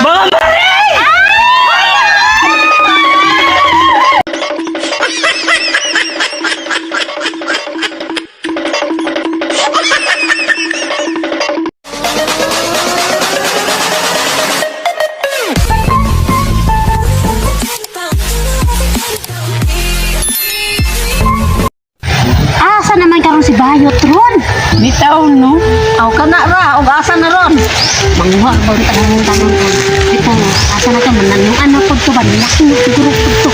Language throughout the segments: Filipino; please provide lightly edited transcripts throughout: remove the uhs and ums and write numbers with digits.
Mga maring! Asa naman karon si Bayot ron? Bitaw no. Aw kana ra, og asa na ron? Manguha ba ang tanong ko? Ito, asa na ka man yung anak ko to ba? Laki mo siguro to.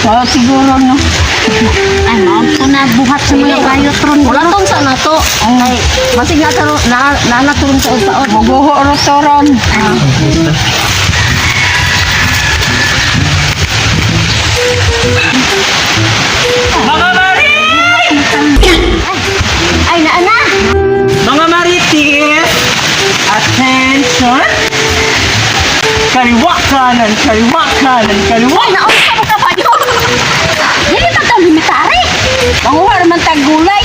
Wala siguro no. Ano, ko na buhat sa mga Bayot ron. Wala tong sa nato. Ay, basig na karon na natulong sa ugpaon. Maguho rotoron. Mga maring! Ay, naana. Mga marites! Attention! Kaliwa kanan, kaliwa kanan, kaliwa! Ay, naunsa mo ka Bayot? Dili pa tayo limitari. Manguha naman tag gulay.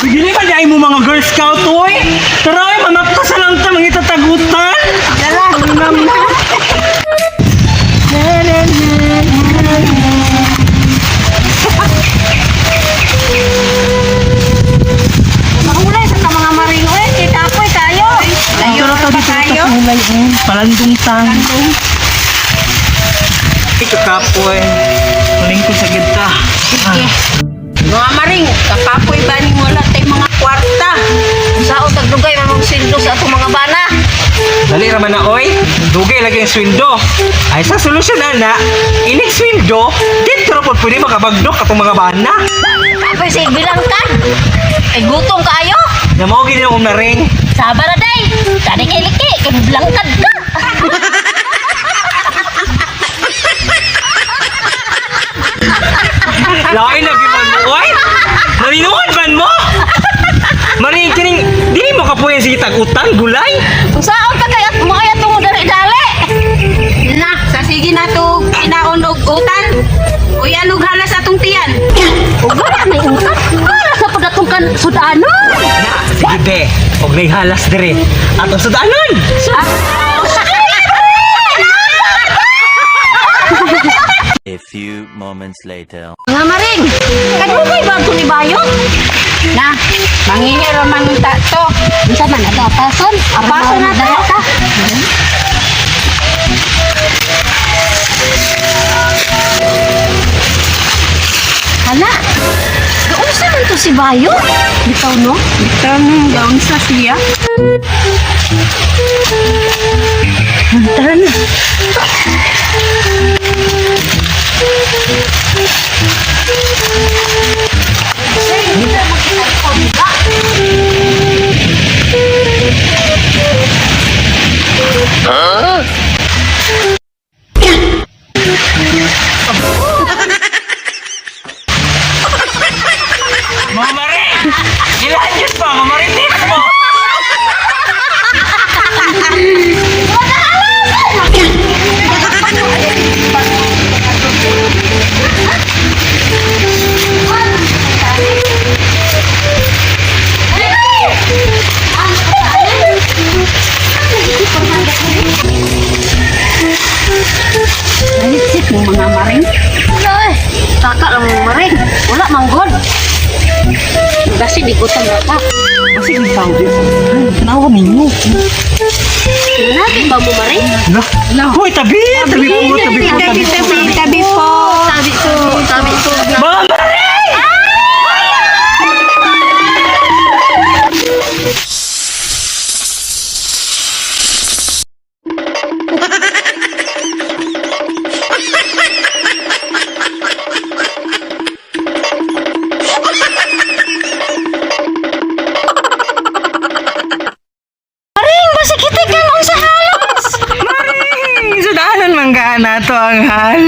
Dili ba dahil mo mga Girl Scout, oy? Taray, manapkas lang ta, mga itatagutan! Dala. Mahulay sa mga maring oy, kita poy kayo. Layo Pero pa dito kayo. sa kulay, palandong tang. Ito kapoy. Maling ko sa gita. Mga maring, kakapoy ba ni wala tay mga kwarta? Sao tagdugay mamang sildo sa atong mga bana. Dali raman na, oy. Dugay lagi ang sweldo. Ay, sa solusyon na, inig sweldo, dito rin po pwede makabagdok atong mga bana. Kapay sa bilang ka. Ay gutom kaayo. Na mo gini akong naring. Sabar na day. Tadi kay liki, kay blangkad ka. Lain na giman mo, oy. Narinuan man mo. Maring kining, dili mo kapuyan sige tag-utang, gulay. Saan ka kaya mo kaya tungo dali-dali? Na, sa sige na to inaon og utan. Uy, anong halas atong tiyan? Ugara may utang. Para sa padatong kan sudano. Na, sige be. Huwag na'y halas dire. Atong sudanon. A few moments later. Nga maring, kadugay ba ito ni Bayot? Na, mangingi raman ta to. Bisa man ito, apason? Apason na to. Ta. Hala, kaunsa man to si Bayot? Bitaw no? Tanong daon sa siya. Tara na. Mga maring! Ilan yun pa, mga marites mo! Nalisip mo mga maring. Ay, taka lang mga maring. Wala manggod. Kasi di ko tanggap. Kasi yung tao dito. Nawa ninyo. Natin ba mo maring? Hoy, tabi! Tabi po, tabi po, tabi po. Tabi po. Sabi ko, sabi ko. Mga maring! Sudahan man ka na to ang hal.